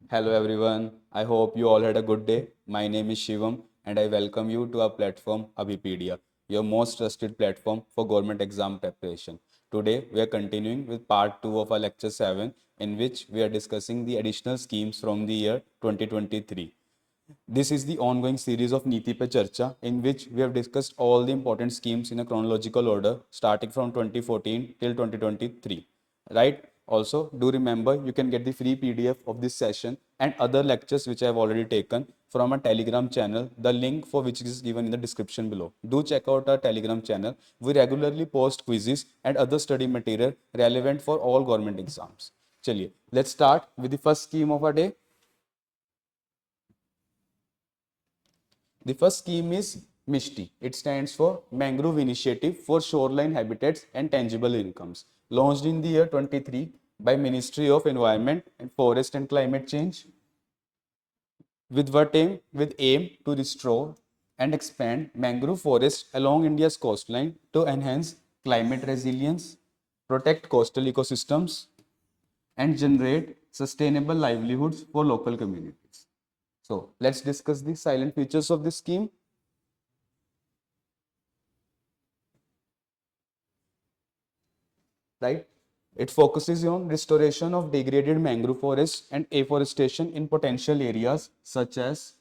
Hello everyone. I hope you all had a good day. My name is Shivam and I welcome you to our platform Abhipedia, your most trusted platform for government exam preparation. Today we are continuing with part 2 of our lecture 7 in which we are discussing the additional schemes from the year 2023. This is the ongoing series of Niti Pe Charcha in which we have discussed all the important schemes in a chronological order starting from 2014 till 2023. Right? Also, do remember you can get the free PDF of this session and other lectures which I have already taken from a Telegram channel, the link for which is given in the description below. Do check out our Telegram channel. We regularly post quizzes and other study material relevant for all government exams. Chaliye, let's start with the first scheme of our day. The first scheme is MISTI. It stands for Mangrove Initiative for Shoreline Habitats and Tangible Incomes, launched in the year 23 by Ministry of Environment and Forest and Climate Change with aim to restore and expand mangrove forests along India's coastline to enhance climate resilience, protect coastal ecosystems, and generate sustainable livelihoods for local communities. So let's discuss the silent features of this scheme. Right? It focuses on restoration of degraded mangrove forests and afforestation in potential areas such as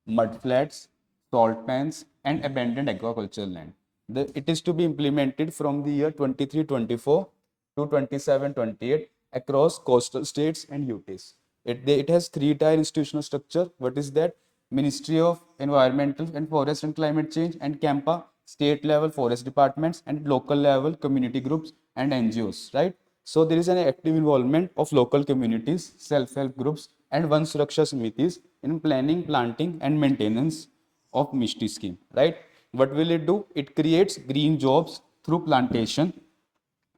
mudflats, salt pans, and abandoned agricultural land. It is to be implemented from the year 23-24 to 27-28 across coastal states and UTs. It has three-tier institutional structure. What is that? Ministry of Environmental and Forest and Climate Change and CAMPA, state level forest departments and local level community groups and NGOs, right? So there is an active involvement of local communities, self-help groups and Van Suraksha Samitis in planning, planting and maintenance of Mishti scheme, right? What will it do? It creates green jobs through plantation,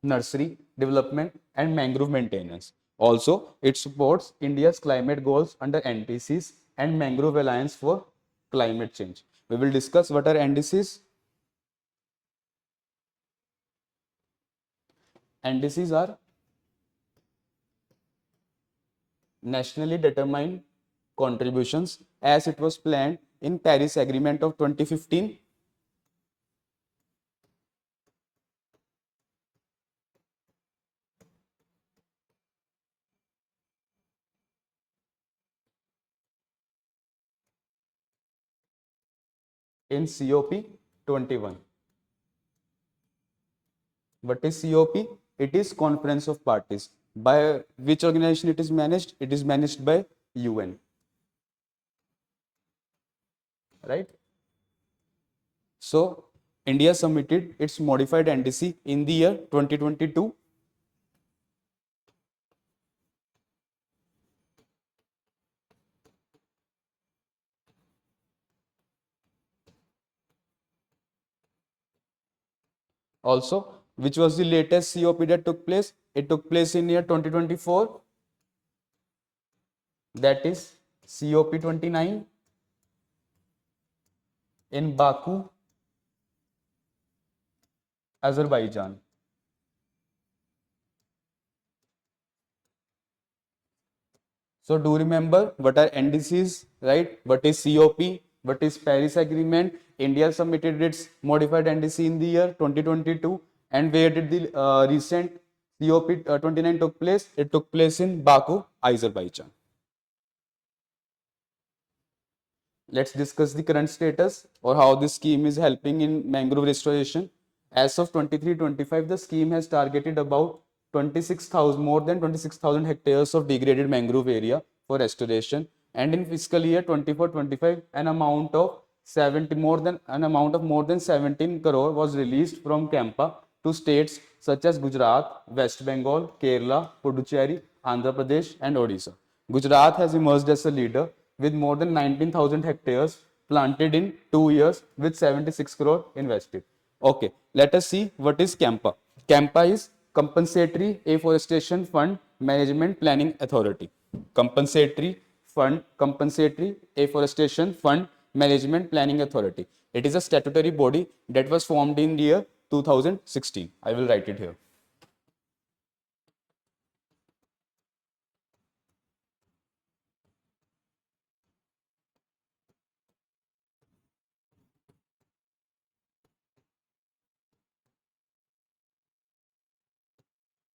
nursery development and mangrove maintenance. Also, it supports India's climate goals under NDCs and Mangrove Alliance for Climate Change. We will discuss what are NDCs. NDCs are nationally determined contributions as it was planned in Paris Agreement of 2015. In COP 21. What is COP? It is Conference of Parties. By which organization it is managed? It is managed by UN, right? So India submitted its modified NDC in the year 2022. Also, which was the latest COP that took place? It took place in year 2024. That is COP 29 in Baku, Azerbaijan. So do remember what are NDCs, right? What is COP? What is Paris Agreement? India submitted its modified NDC in the year 2022. And where did the recent COP 29 took place? It took place in Baku, Azerbaijan. Let's discuss the current status or how this scheme is helping in mangrove restoration. As of 23-25, the scheme has targeted about 26,000, more than 26,000 hectares of degraded mangrove area for restoration. And in fiscal year 24-25, an amount of more than 17 crore was released from Campa to states such as Gujarat, West Bengal, Kerala, Puducherry, Andhra Pradesh, and Odisha. Gujarat has emerged as a leader with more than 19,000 hectares planted in 2 years with 76 crore invested. Okay, let us see what is CAMPA. CAMPA is Compensatory Afforestation Fund Management Planning Authority. Compensatory Afforestation Fund Management Planning Authority. It is a statutory body that was formed in the year 2016. I will write it here.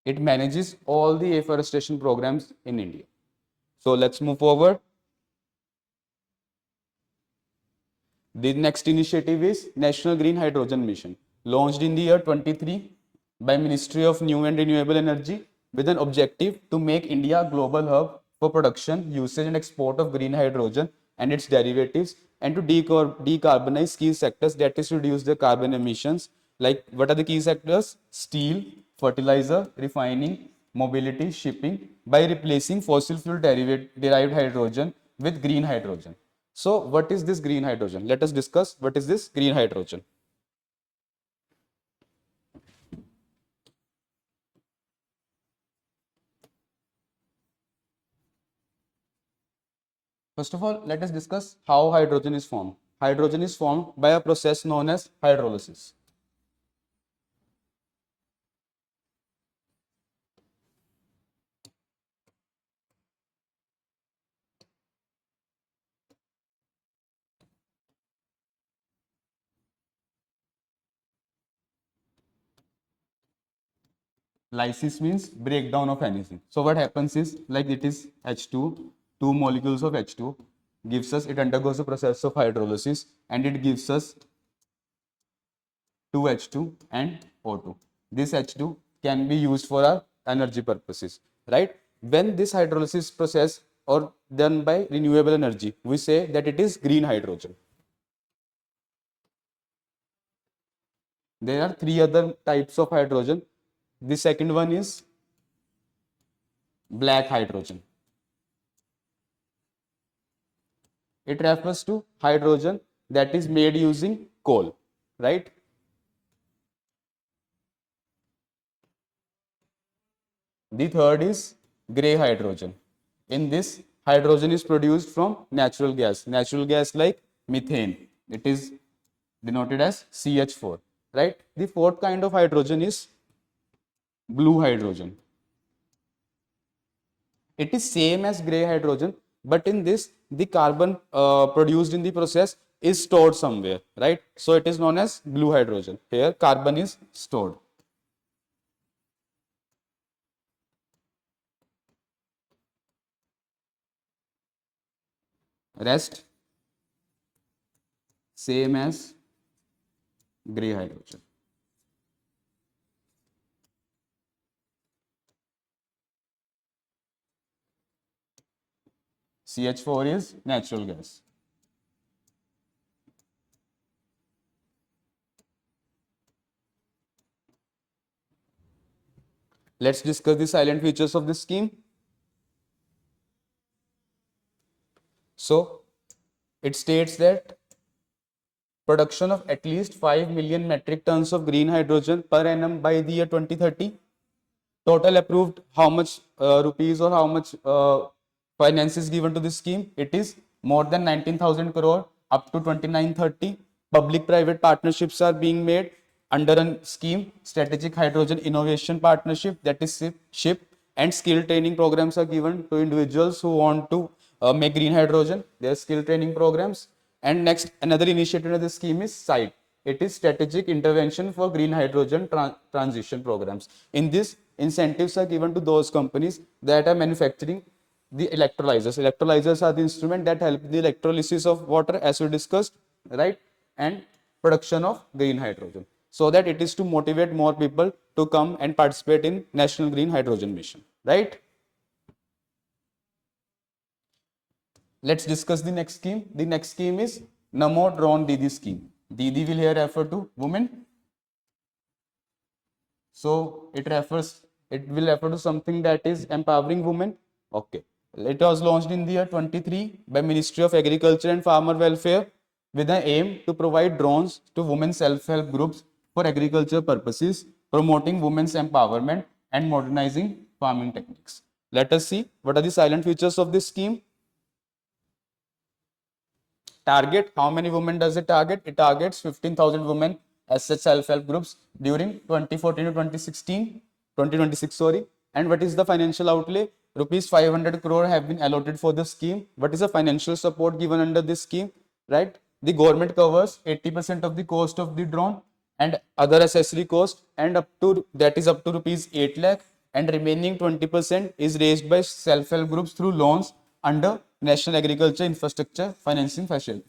It manages all the afforestation programs in India. So let's move forward. The next initiative is National Green Hydrogen Mission, launched in the year 23 by Ministry of New and Renewable Energy with an objective to make India a global hub for production, usage and export of green hydrogen and its derivatives, and to decarbonize key sectors, that is to reduce the carbon emissions. Like, what are the key sectors? Steel, fertilizer, refining, mobility, shipping, by replacing fossil fuel derived hydrogen with green hydrogen. So what is this green hydrogen? Let us discuss what is this green hydrogen. First of all, let us discuss how hydrogen is formed. Hydrogen is formed by a process known as hydrolysis. Lysis means breakdown of anything. So what happens is, like, it is H2, two molecules of H2 gives us, it undergoes a process of hydrolysis and it gives us 2H2 and O2. This H2 can be used for our energy purposes, right? When this hydrolysis process or done by renewable energy, we say that it is green hydrogen. There are three other types of hydrogen. The second one is black hydrogen. It refers to hydrogen that is made using coal, right? The third is gray hydrogen. In this, hydrogen is produced from natural gas. Natural gas like methane. It is denoted as CH4, right? The fourth kind of hydrogen is blue hydrogen. It is same as gray hydrogen, but in this, the carbon produced in the process is stored somewhere, right? So it is known as blue hydrogen. Here, carbon is stored. Rest, same as gray hydrogen. CH4 is natural gas. Let's discuss the silent features of this scheme. So, it states that production of at least 5 million metric tons of green hydrogen per annum by the year 2030. Total approved, how much rupees or how much finance is given to this scheme? It is more than 19,000 crore up to 2930. Public private partnerships are being made under a scheme, Strategic Hydrogen Innovation Partnership, that is SHIP, and skill training programs are given to individuals who want to make green hydrogen. There are skill training programs. And next, another initiative of the scheme is SITE. It is Strategic Intervention for Green Hydrogen Transition Programs. In this, incentives are given to those companies that are manufacturing the electrolyzers. Electrolyzers are the instrument that help the electrolysis of water, as we discussed, right? And production of green hydrogen. So that it is to motivate more people to come and participate in National Green Hydrogen Mission, right? Let's discuss the next scheme. The next scheme is Namo Drone Didi scheme. Didi will here refer to women. So it will refer to something that is empowering women. Okay. It was launched in the year 23 by Ministry of Agriculture and Farmer Welfare with an aim to provide drones to women self-help groups for agriculture purposes, promoting women's empowerment and modernizing farming techniques. Let us see what are the silent features of this scheme. Target, how many women does it target? It targets 15,000 women as such self-help groups during 2014 to 2026, sorry. And what is the financial outlay? Rupees 500 crore have been allotted for the scheme. What is the financial support given under this scheme? Right? The government covers 80% of the cost of the drone and other accessory cost, and up to that is up to rupees 8 lakh, and remaining 20% is raised by self-help groups through loans under National Agriculture Infrastructure Financing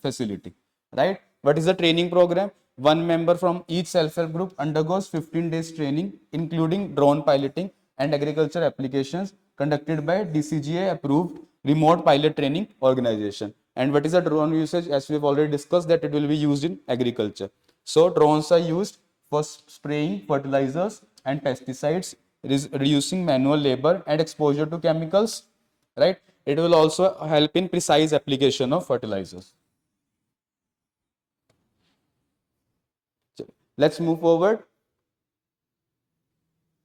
Facility. Right? What is the training program? One member from each self-help group undergoes 15 days training, including drone piloting and agriculture applications conducted by DCGA approved remote pilot training organization. And what is the drone usage? As we have already discussed, that it will be used in agriculture. So drones are used for spraying fertilizers and pesticides, reducing manual labor and exposure to chemicals. Right? It will also help in precise application of fertilizers. Let's move forward.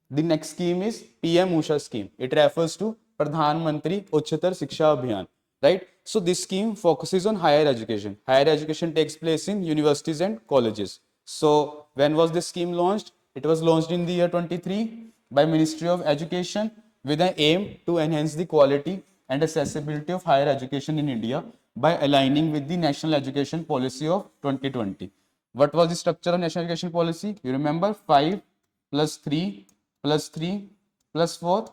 The next scheme is PM Usha scheme. It refers to Pradhan Mantri Uchchatar Shiksha Abhiyan. Right? So this scheme focuses on higher education. Higher education takes place in universities and colleges. So when was this scheme launched? It was launched in the year 23 by Ministry of Education with an aim to enhance the quality and accessibility of higher education in India by aligning with the National Education Policy of 2020. What was the structure of National Education Policy? You remember 5 plus 3 plus 3 plus 4.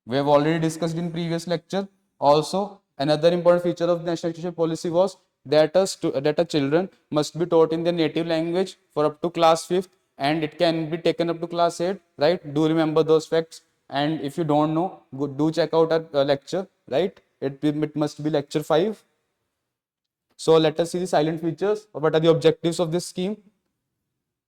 We have already discussed in previous lecture. Also, another important feature of the National Education Policy was that a children must be taught in their native language for up to class 5th, and it can be taken up to class 8. Right? Do remember those facts. And if you don't know, do check out our lecture. Right? It must be lecture 5. So let us see the silent features. What are the objectives of this scheme?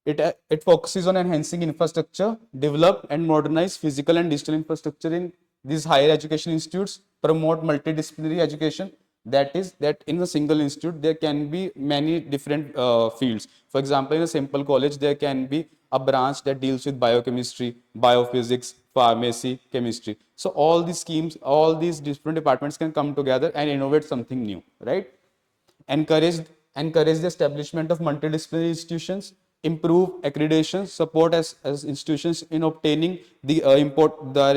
It focuses on enhancing infrastructure, develop and modernize physical and digital infrastructure in these higher education institutes, promote multidisciplinary education. That is, that in a single institute there can be many different fields. For example, in a simple college there can be a branch that deals with biochemistry, biophysics, pharmacy, chemistry. So all these schemes, all these different departments can come together and innovate something new, right? encourage encourage the establishment of multidisciplinary institutions, improve accreditation, support as institutions in obtaining the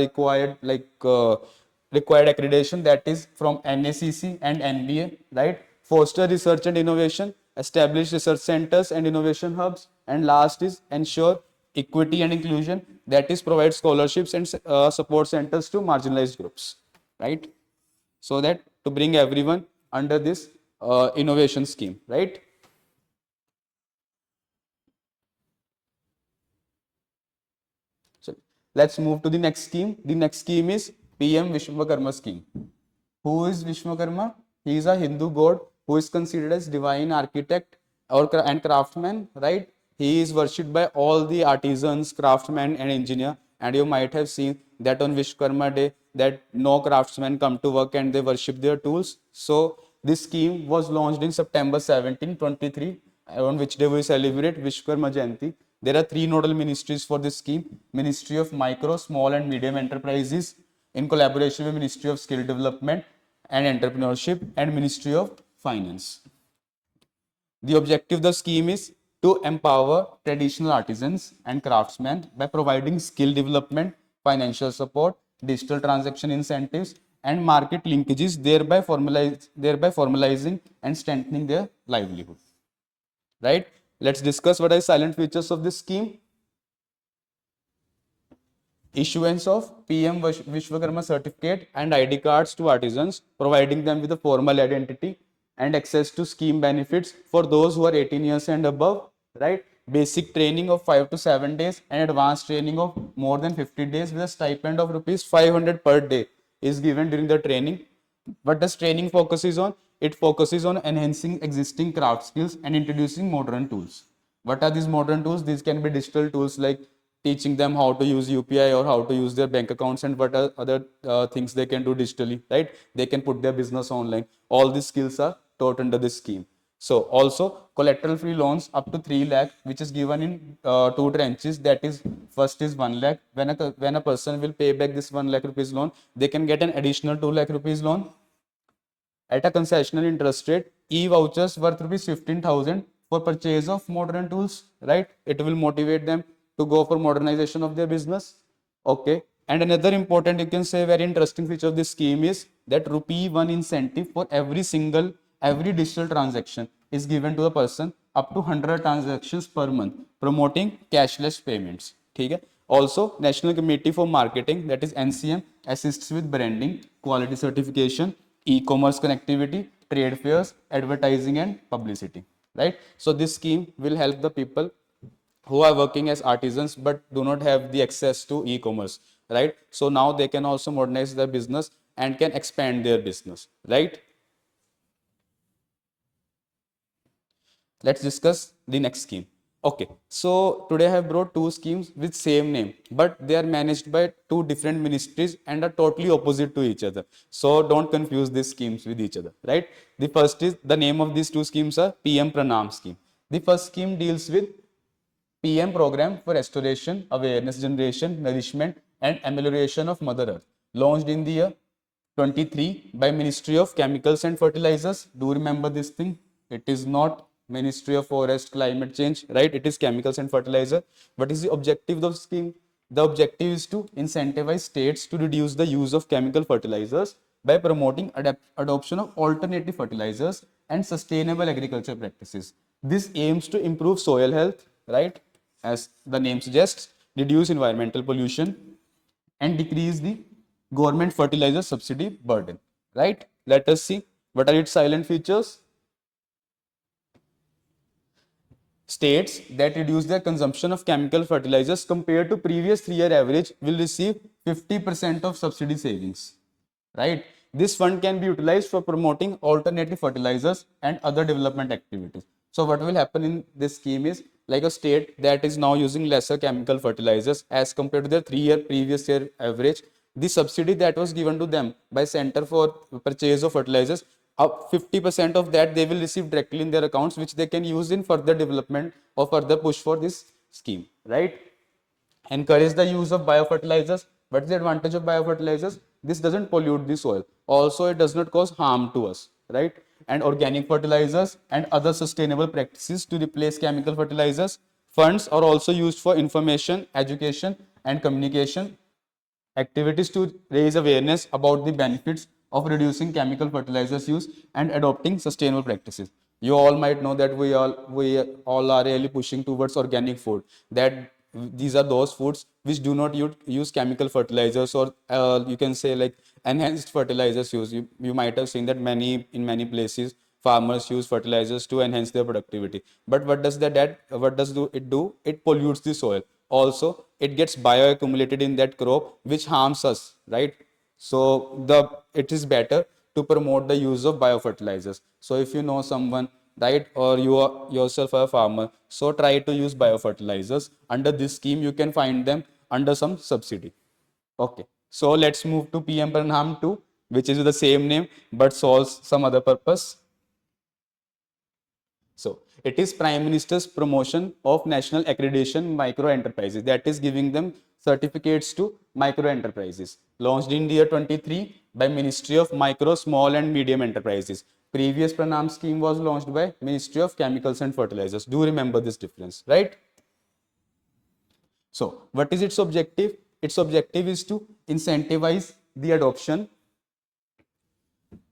required accreditation, that is from NACC and NBA, right? Foster research and innovation, establish research centers and innovation hubs, and last is ensure equity and inclusion, that is provide scholarships and support centers to marginalized groups, right? So that to bring everyone under this innovation scheme, right? So let's move to the next scheme. The next scheme is PM Vishwakarma scheme. Who is Vishwakarma? He is a Hindu god who is considered as divine architect and craftsman, right? He is worshipped by all the artisans, craftsmen and engineer. And you might have seen that on Vishwakarma day that no craftsmen come to work and they worship their tools. So this scheme was launched in September 17, 23, on which day we celebrate Vishwakarma Jayanti. There are three nodal ministries for this scheme: Ministry of Micro, Small and Medium Enterprises, in collaboration with Ministry of Skill Development and Entrepreneurship and Ministry of Finance. The objective of the scheme is to empower traditional artisans and craftsmen by providing skill development, financial support, digital transaction incentives, and market linkages, thereby formalizing and strengthening their livelihood. Right? Let's discuss what are the silent features of this scheme. Issuance of PM Vishwakarma certificate and ID cards to artisans, providing them with a formal identity and access to scheme benefits for those who are 18 years and above, right? Basic training of 5 to 7 days and advanced training of more than 50 days with a stipend of rupees 500 per day is given during the training. What does training focuses on? It focuses on enhancing existing craft skills and introducing modern tools. What are these modern tools? These can be digital tools like teaching them how to use UPI or how to use their bank accounts, and what are other things they can do digitally, right? They can put their business online. All these skills are taught under this scheme. So also collateral free loans up to 3 lakh, which is given in two tranches. That is, first is 1 lakh. When a person will pay back this 1 lakh rupees loan, they can get an additional 2 lakh rupees loan at a concessional interest rate. E-vouchers worth rupees 15,000 for purchase of modern tools, right? It will motivate them to go for modernization of their business. Okay. And another important, you can say, very interesting feature of this scheme is that rupee 1 incentive for every digital transaction is given to a person up to 100 transactions per month, promoting cashless payments. ठीक है? Also, National Committee for Marketing, that is NCM, assists with branding, quality certification, e-commerce connectivity, trade fairs, advertising and publicity, right? So this scheme will help the people who are working as artisans but do not have the access to e-commerce, right? So now they can also modernize their business and can expand their business, right? Let's discuss the next scheme. Okay, so today I have brought two schemes with same name, but they are managed by two different ministries and are totally opposite to each other. So don't confuse these schemes with each other, right? The first is, the name of these two schemes are PM Pranam scheme. The first scheme deals with PM program for restoration, awareness generation, nourishment and amelioration of Mother Earth, launched in the year 23 by Ministry of Chemicals and Fertilizers. Do remember this thing. It is not Ministry of Forest Climate Change, right? It is Chemicals and Fertilizer. What is the objective of the scheme? The objective is to incentivize states to reduce the use of chemical fertilizers by promoting adoption of alternative fertilizers and sustainable agriculture practices. This aims to improve soil health, right? As the name suggests, reduce environmental pollution and decrease the government fertilizer subsidy burden, right? Let us see what are its silent features. States that reduce their consumption of chemical fertilizers compared to previous 3-year average will receive 50% of subsidy savings, right? This fund can be utilized for promoting alternative fertilizers and other development activities. So what will happen in this scheme is, like a state that is now using lesser chemical fertilizers as compared to their 3-year previous year average, the subsidy that was given to them by Center for Purchase of Fertilizers, up 50% of that they will receive directly in their accounts, which they can use in further development or further push for this scheme, right? Encourage the use of biofertilizers. What is the advantage of biofertilizers? This doesn't pollute the soil. Also, it does not cause harm to us, right? And organic fertilizers and other sustainable practices to replace chemical fertilizers. Funds are also used for information, education, and communication activities to raise awareness about the benefits of reducing chemical fertilizers use and adopting sustainable practices. You all might know that we all are really pushing towards organic food, that these are those foods which do not use chemical fertilizers, or you can say like enhanced fertilizers use. You might have seen that many places farmers use fertilizers to enhance their productivity, but what does it do? It pollutes the soil. Also, it gets bioaccumulated in that crop, which harms us, right? So it is better to promote the use of biofertilizers. So if you know someone, right, or you are yourself a farmer, so try to use biofertilizers. Under this scheme, you can find them under some subsidy. Okay, so let's move to PM Pranam 2, which is the same name but solves some other purpose. So it is Prime Minister's promotion of national accreditation micro enterprises, that is giving them certificates to micro enterprises, launched in the year 23 by Ministry of Micro, Small and Medium Enterprises. Previous Pranam scheme was launched by Ministry of Chemicals and Fertilizers. Do remember this difference, right? So what is its objective? Its objective is to incentivize the adoption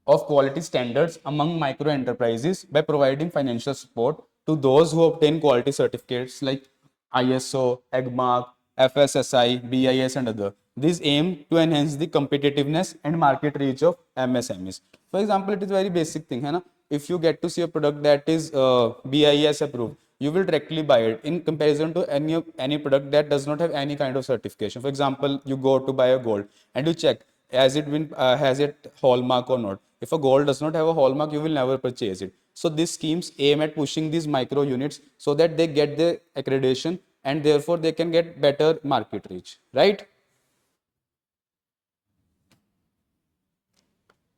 of quality standards among micro enterprises by providing financial support to those who obtain quality certificates like ISO, EGMARK, FSSI, BIS and other. These aim to enhance the competitiveness and market reach of MSMEs. For example, it is very basic thing, hai na? If you get to see a product that is BIS approved, you will directly buy it in comparison to any product that does not have any kind of certification. For example, you go to buy a gold and you check, has it hallmark or not. If a gold does not have a hallmark, you will never purchase it. So these schemes aim at pushing these micro units so that they get the accreditation and therefore they can get better market reach, right?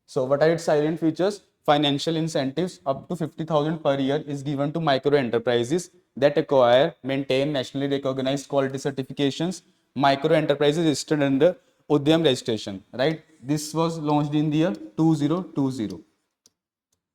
So what are its silent features? Financial incentives up to 50,000 per year is given to micro enterprises that acquire, maintain nationally recognized quality certifications. Micro enterprises registered under Udyam registration, right? This was launched in the year 2020.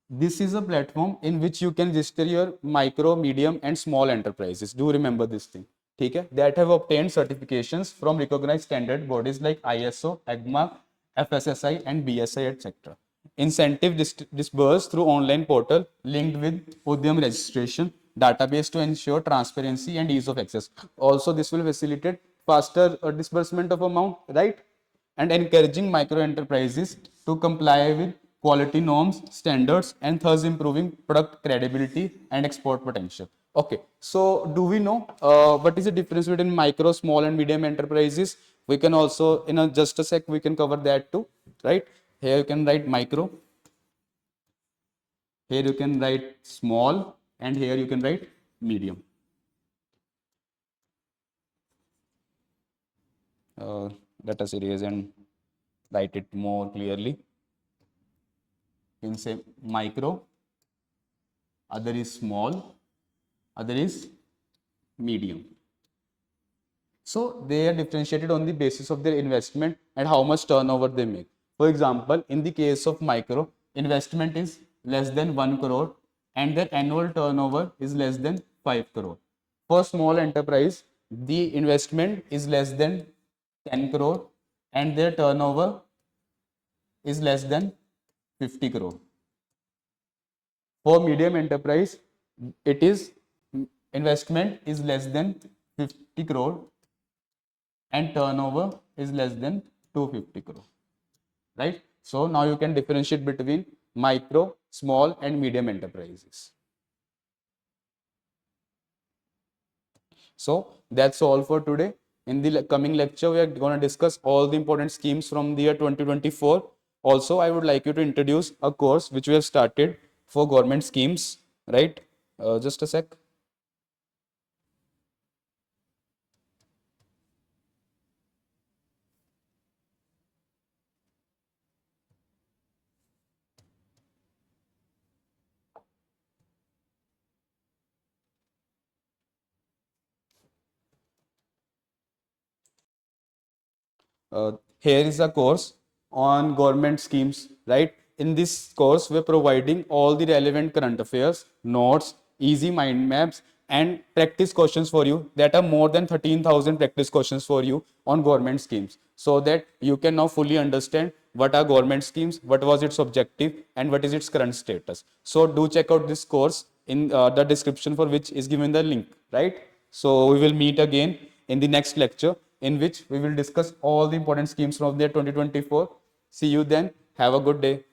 This is a platform in which you can register your micro, medium and small enterprises. Do remember this thing. Okay? That have obtained certifications from recognized standard bodies like ISO, EGMA, FSSI and BSI, etc. Incentive disbursed through online portal linked with Udyam registration database to ensure transparency and ease of access. Also, this will facilitate faster disbursement of amount, right? And encouraging micro enterprises to comply with quality norms, standards, and thus improving product credibility and export potential. Okay, so do we know what is the difference between micro, small, and medium enterprises? We can also, in just a sec, we can cover that too, right? Here you can write micro, here you can write small, and here you can write medium. Let us erase and write it more clearly. You can say micro, other is small, other is medium. So they are differentiated on the basis of their investment and how much turnover they make. For example, in the case of micro, investment is less than 1 crore and their annual turnover is less than 5 crore. For small enterprise, the investment is less than 10 crore and their turnover is less than 50 crore. For medium enterprise, it is investment is less than 50 crore and turnover is less than 250 crore, right? So now you can differentiate between micro, small, and medium enterprises. So that's all for today. In the coming lecture, we are going to discuss all the important schemes from the year 2024. Also, I would like you to introduce a course which we have started for government schemes, right? Just a sec. Here is a course on government schemes, right? In this course, we're providing all the relevant current affairs, notes, easy mind maps, and practice questions for you that are more than 13,000 practice questions for you on government schemes, so that you can now fully understand what are government schemes, what was its objective, and what is its current status. So do check out this course in the description, for which is given the link, right? So we will meet again in the next lecture, in which we will discuss all the important schemes from the year 2024. See you then. Have a good day.